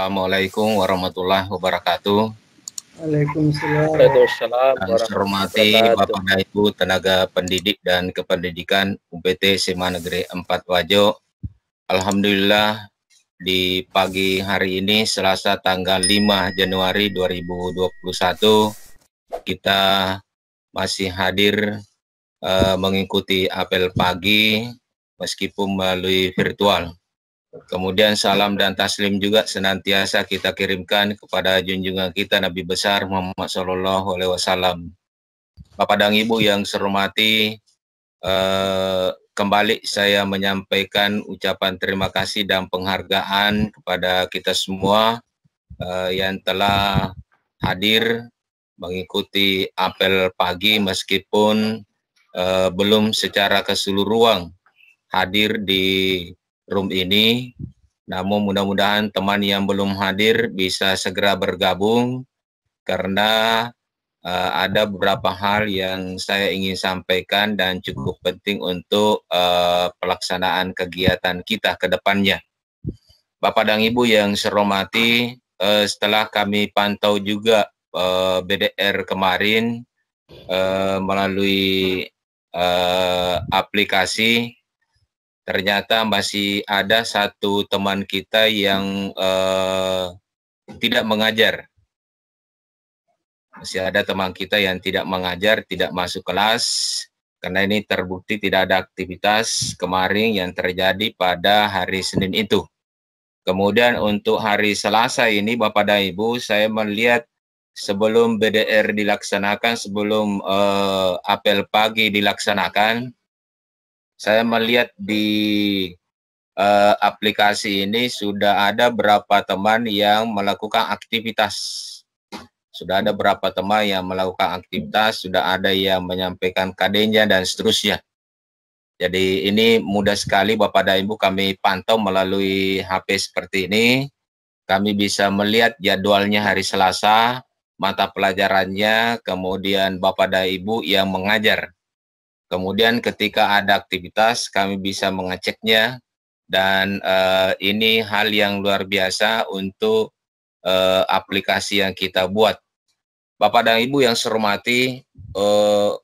Assalamualaikum warahmatullahi wabarakatuh. Waalaikumsalam. Waalaikumsalam Yang saya hormati Bapak dan Ibu tenaga pendidik dan kependidikan UPT SMA Negeri 4 Wajo. Alhamdulillah di pagi hari ini Selasa tanggal 5 Januari 2021 kita masih hadir mengikuti apel pagi meskipun melalui virtual. Kemudian salam dan taslim juga senantiasa kita kirimkan kepada junjungan kita Nabi besar Muhammad SAW. Bapak dan Ibu yang saya hormati, kembali saya menyampaikan ucapan terima kasih dan penghargaan kepada kita semua yang telah hadir mengikuti apel pagi meskipun belum secara keseluruhan hadir di room ini, namun mudah-mudahan teman yang belum hadir bisa segera bergabung karena ada beberapa hal yang saya ingin sampaikan dan cukup penting untuk pelaksanaan kegiatan kita ke depannya. Bapak dan Ibu yang saya hormati, setelah kami pantau juga BDR kemarin melalui aplikasi, ternyata masih ada satu teman kita yang tidak mengajar. Masih ada teman kita yang tidak mengajar, tidak masuk kelas, karena ini terbukti tidak ada aktivitas kemarin yang terjadi pada hari Senin itu. Kemudian untuk hari Selasa ini, Bapak dan Ibu, saya melihat sebelum BDR dilaksanakan, sebelum apel pagi dilaksanakan, saya melihat di aplikasi ini sudah ada beberapa teman yang melakukan aktivitas. Sudah ada beberapa teman yang melakukan aktivitas, sudah ada yang menyampaikan KD-nya dan seterusnya. Jadi ini mudah sekali Bapak dan Ibu kami pantau melalui HP seperti ini. Kami bisa melihat jadwalnya hari Selasa, mata pelajarannya, kemudian Bapak dan Ibu yang mengajar. Kemudian ketika ada aktivitas kami bisa mengeceknya dan ini hal yang luar biasa untuk aplikasi yang kita buat. Bapak dan Ibu yang saya hormati,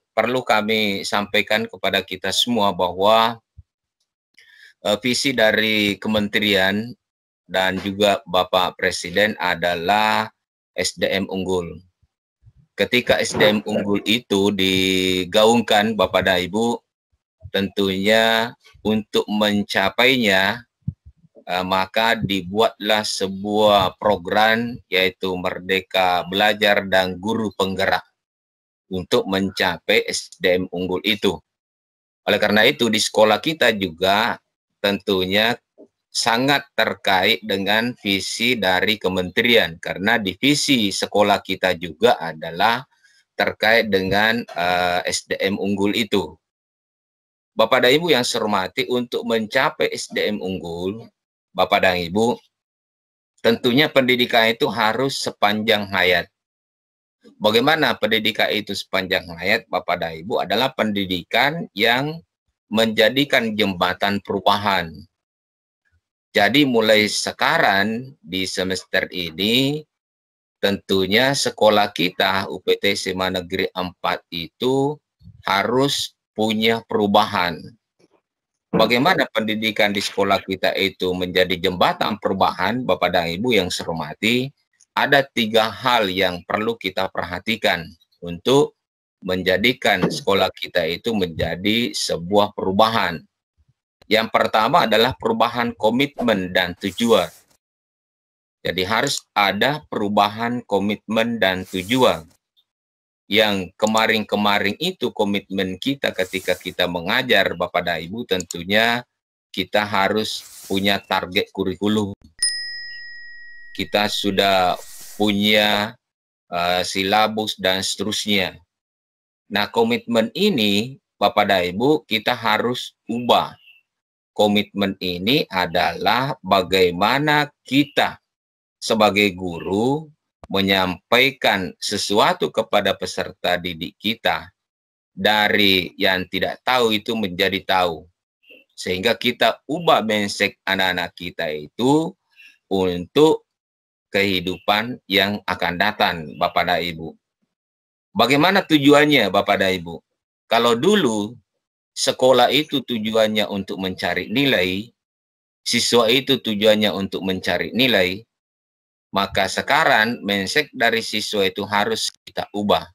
perlu kami sampaikan kepada kita semua bahwa visi dari kementerian dan juga Bapak Presiden adalah SDM unggul. Ketika SDM unggul itu digaungkan Bapak dan Ibu, tentunya untuk mencapainya maka dibuatlah sebuah program yaitu Merdeka Belajar dan Guru Penggerak untuk mencapai SDM unggul itu. Oleh karena itu di sekolah kita juga tentunya sangat terkait dengan visi dari kementerian, karena divisi sekolah kita juga adalah terkait dengan SDM unggul itu. Bapak dan Ibu yang saya hormati, untuk mencapai SDM unggul, Bapak dan Ibu, tentunya pendidikan itu harus sepanjang hayat. Bagaimana pendidikan itu sepanjang hayat, Bapak dan Ibu, adalah pendidikan yang menjadikan jembatan perubahan. Jadi mulai sekarang di semester ini tentunya sekolah kita UPT SMA Negeri 4 itu harus punya perubahan. Bagaimana pendidikan di sekolah kita itu menjadi jembatan perubahan, Bapak dan Ibu yang saya hormati, ada 3 hal yang perlu kita perhatikan untuk menjadikan sekolah kita itu menjadi sebuah perubahan. Yang pertama adalah perubahan komitmen dan tujuan. Jadi harus ada perubahan komitmen dan tujuan. Yang kemarin-kemarin itu komitmen kita ketika kita mengajar Bapak dan Ibu, tentunya kita harus punya target kurikulum. Kita sudah punya silabus dan seterusnya. Nah, komitmen ini Bapak dan Ibu kita harus ubah. Komitmen ini adalah bagaimana kita sebagai guru menyampaikan sesuatu kepada peserta didik kita, dari yang tidak tahu itu menjadi tahu. Sehingga kita ubah mindset anak-anak kita itu untuk kehidupan yang akan datang, Bapak dan Ibu. Bagaimana tujuannya, Bapak dan Ibu? Kalau dulu sekolah itu tujuannya untuk mencari nilai, siswa itu tujuannya untuk mencari nilai, maka sekarang mindset dari siswa itu harus kita ubah.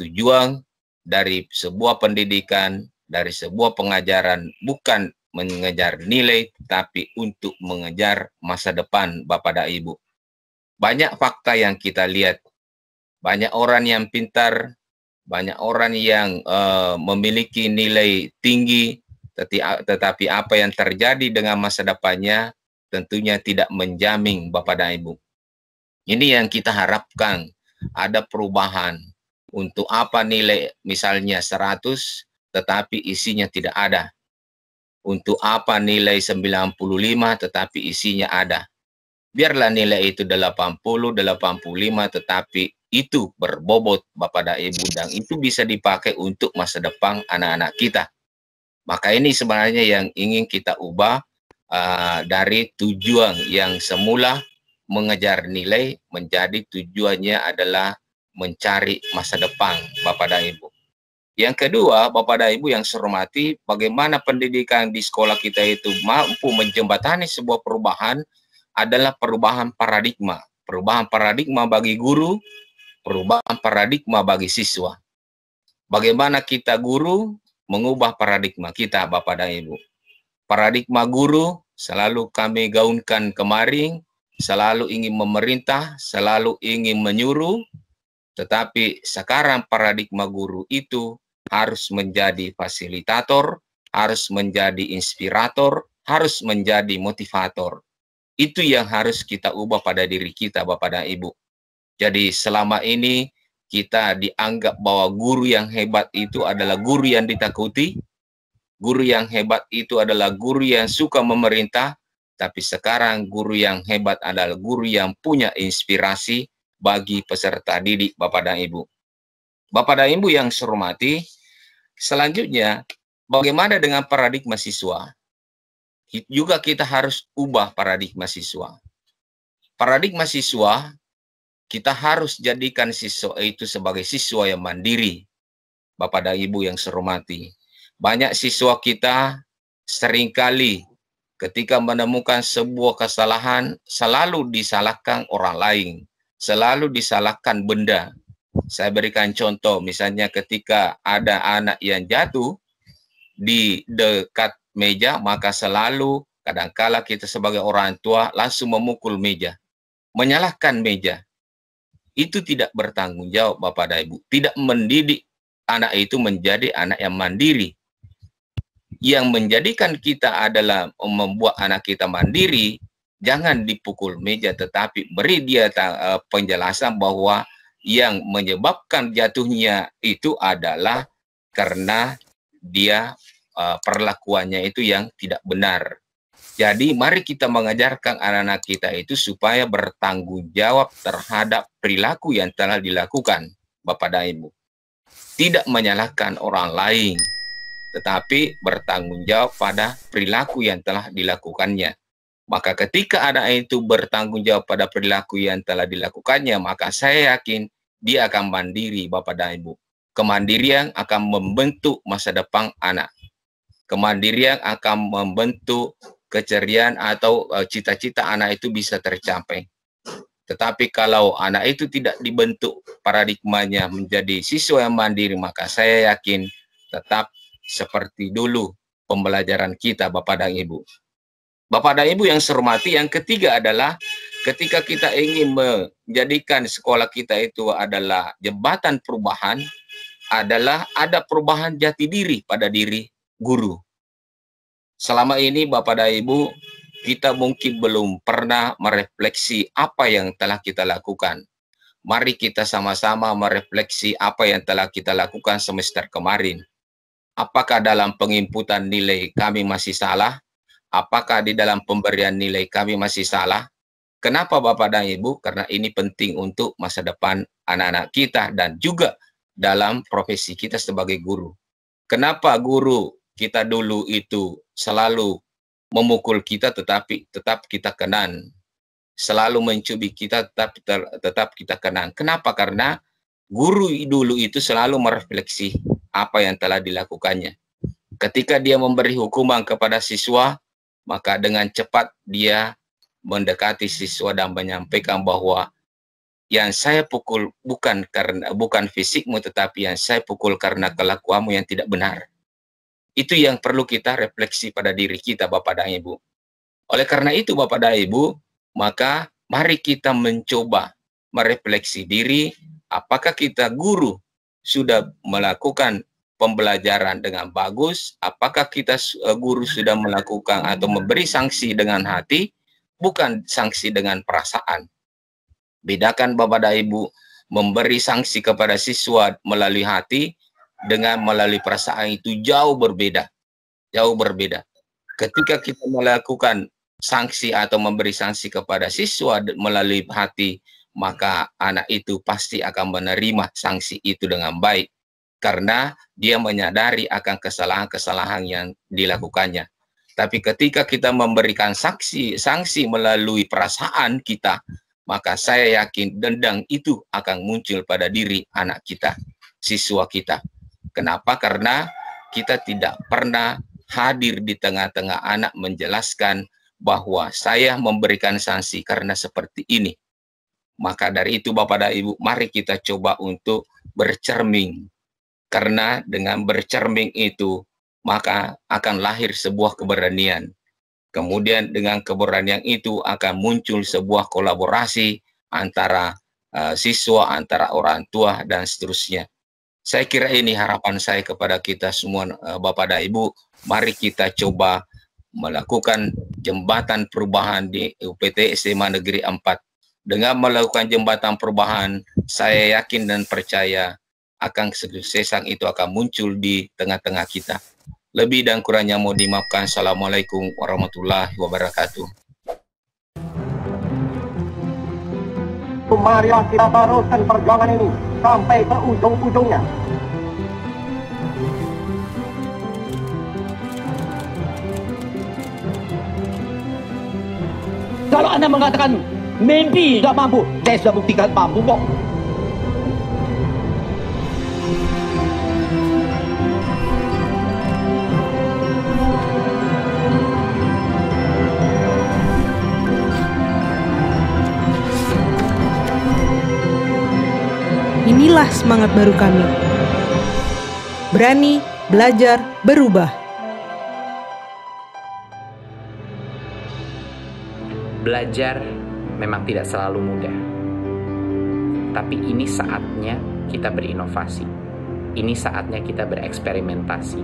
Tujuan dari sebuah pendidikan, dari sebuah pengajaran bukan mengejar nilai, tapi untuk mengejar masa depan, Bapak dan Ibu. Banyak fakta yang kita lihat. Banyak orang yang pintar, banyak orang yang memiliki nilai tinggi, tetapi apa yang terjadi dengan masa depannya tentunya tidak menjamin, Bapak dan Ibu. Ini yang kita harapkan, ada perubahan. Untuk apa nilai misalnya 100, tetapi isinya tidak ada. Untuk apa nilai 95, tetapi isinya ada. Biarlah nilai itu 80, 85, tetapi itu berbobot, Bapak dan Ibu, dan itu bisa dipakai untuk masa depan anak-anak kita. Maka ini sebenarnya yang ingin kita ubah dari tujuan yang semula mengejar nilai menjadi tujuannya adalah mencari masa depan, Bapak dan Ibu. Yang kedua, Bapak dan Ibu yang saya hormati, bagaimana pendidikan di sekolah kita itu mampu menjembatani sebuah perubahan adalah perubahan paradigma. Perubahan paradigma bagi guru, perubahan paradigma bagi siswa. Bagaimana kita guru mengubah paradigma kita, Bapak dan Ibu. Paradigma guru selalu kami gaungkan kemarin, selalu ingin memerintah, selalu ingin menyuruh, tetapi sekarang paradigma guru itu harus menjadi fasilitator, harus menjadi inspirator, harus menjadi motivator. Itu yang harus kita ubah pada diri kita, Bapak dan Ibu. Jadi selama ini kita dianggap bahwa guru yang hebat itu adalah guru yang ditakuti, guru yang hebat itu adalah guru yang suka memerintah, tapi sekarang guru yang hebat adalah guru yang punya inspirasi bagi peserta didik, Bapak dan Ibu. Bapak dan Ibu yang saya hormati, selanjutnya bagaimana dengan paradigma siswa? Juga kita harus ubah paradigma siswa. Paradigma siswa, kita harus jadikan siswa itu sebagai siswa yang mandiri. Bapak dan Ibu yang saya hormati. Banyak siswa kita seringkali ketika menemukan sebuah kesalahan, selalu disalahkan orang lain. Selalu disalahkan benda. Saya berikan contoh, misalnya ketika ada anak yang jatuh di dekat meja, maka selalu kadangkala kita sebagai orang tua langsung memukul meja, menyalahkan meja. Itu tidak bertanggung jawab, Bapak dan Ibu. Tidak mendidik anak itu menjadi anak yang mandiri. Yang menjadikan kita adalah membuat anak kita mandiri, jangan dipukul meja, tetapi beri dia penjelasan bahwa yang menyebabkan jatuhnya itu adalah karena dia perlakuannya itu yang tidak benar. Jadi mari kita mengajarkan anak-anak kita itu supaya bertanggung jawab terhadap perilaku yang telah dilakukan, Bapak dan Ibu. Tidak menyalahkan orang lain, tetapi bertanggung jawab pada perilaku yang telah dilakukannya. Maka ketika anak itu bertanggung jawab pada perilaku yang telah dilakukannya, maka saya yakin dia akan mandiri, Bapak dan Ibu. Kemandirian akan membentuk masa depan anak. Kemandirian akan membentuk keceriaan atau cita-cita anak itu bisa tercapai. Tetapi kalau anak itu tidak dibentuk paradigmanya menjadi siswa yang mandiri, maka saya yakin tetap seperti dulu pembelajaran kita, Bapak dan Ibu. Bapak dan Ibu yang saya hormati, yang ketiga adalah ketika kita ingin menjadikan sekolah kita itu adalah jembatan perubahan, adalah ada perubahan jati diri pada diri guru. Selama ini Bapak dan Ibu, kita mungkin belum pernah merefleksi apa yang telah kita lakukan. Mari kita sama-sama merefleksi apa yang telah kita lakukan semester kemarin. Apakah dalam penginputan nilai kami masih salah? Apakah di dalam pemberian nilai kami masih salah? Kenapa Bapak dan Ibu? Karena ini penting untuk masa depan anak-anak kita dan juga dalam profesi kita sebagai guru. Kenapa guru kita dulu itu selalu memukul kita tetapi tetap kita kenan? selalu mencubit kita, tetap kita kenang. Kenapa? Karena guru dulu itu selalu merefleksi apa yang telah dilakukannya. Ketika dia memberi hukuman kepada siswa, maka dengan cepat dia mendekati siswa dan menyampaikan bahwa yang saya pukul bukan fisikmu, tetapi yang saya pukul karena kelakuanmu yang tidak benar. Itu yang perlu kita refleksi pada diri kita, Bapak dan Ibu. Oleh karena itu, Bapak dan Ibu, maka mari kita mencoba merefleksi diri, apakah kita guru sudah melakukan pembelajaran dengan bagus, apakah kita guru sudah melakukan atau memberi sanksi dengan hati, bukan sanksi dengan perasaan. Bedakan Bapak dan Ibu, memberi sanksi kepada siswa melalui hati dengan melalui perasaan itu jauh berbeda. Jauh berbeda. Ketika kita melakukan sanksi atau memberi sanksi kepada siswa melalui hati, maka anak itu pasti akan menerima sanksi itu dengan baik. Karena dia menyadari akan kesalahan-kesalahan yang dilakukannya. Tapi ketika kita memberikan sanksi melalui perasaan kita, maka saya yakin dendam itu akan muncul pada diri anak kita, siswa kita. Kenapa? Karena kita tidak pernah hadir di tengah-tengah anak menjelaskan bahwa saya memberikan sanksi karena seperti ini. Maka dari itu Bapak dan Ibu, mari kita coba untuk bercermin. Karena dengan bercermin itu, maka akan lahir sebuah keberanian. Kemudian dengan keberanian itu akan muncul sebuah kolaborasi antara siswa, antara orang tua, dan seterusnya. Saya kira ini harapan saya kepada kita semua, Bapak dan Ibu. Mari kita coba melakukan jembatan perubahan di UPT SMA Negeri 4. Dengan melakukan jembatan perubahan, saya yakin dan percaya akan kesuksesan itu akan muncul di tengah-tengah kita. Lebih dan kurangnya mohon dimaafkan. Assalamualaikum warahmatullahi wabarakatuh. Marilah kita teruskan perjuangan ini sampai ke ujung-ujungnya. Kalau Anda mengatakan mimpi tidak mampu, saya sudah buktikan mampu kok. Inilah semangat baru kami. Berani, belajar, berubah. Belajar memang tidak selalu mudah. Tapi ini saatnya kita berinovasi. Ini saatnya kita bereksperimentasi.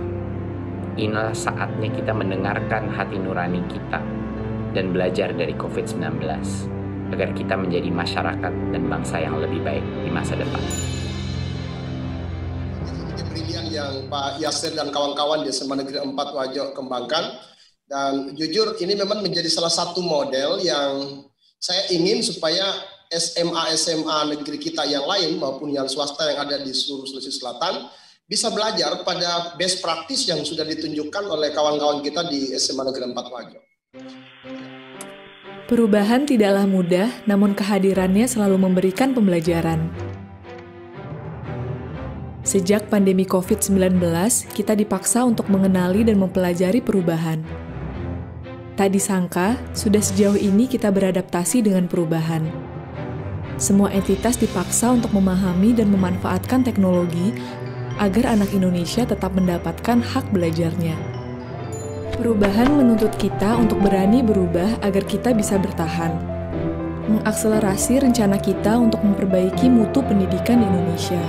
Inilah saatnya kita mendengarkan hati nurani kita dan belajar dari COVID-19. Agar kita menjadi masyarakat dan bangsa yang lebih baik di masa depan. Brilian yang Pak Yasir dan kawan-kawan di SMA Negeri 4 Wajo kembangkan, dan jujur ini memang menjadi salah satu model yang saya ingin supaya SMA negeri kita yang lain maupun yang swasta yang ada di seluruh Sulawesi Selatan bisa belajar pada best practice yang sudah ditunjukkan oleh kawan-kawan kita di SMA Negeri 4 Wajo. Perubahan tidaklah mudah, namun kehadirannya selalu memberikan pembelajaran. Sejak pandemi COVID-19, kita dipaksa untuk mengenali dan mempelajari perubahan. Tak disangka, sudah sejauh ini kita beradaptasi dengan perubahan. Semua entitas dipaksa untuk memahami dan memanfaatkan teknologi agar anak Indonesia tetap mendapatkan hak belajarnya. Perubahan menuntut kita untuk berani berubah agar kita bisa bertahan. Mengakselerasi rencana kita untuk memperbaiki mutu pendidikan di Indonesia.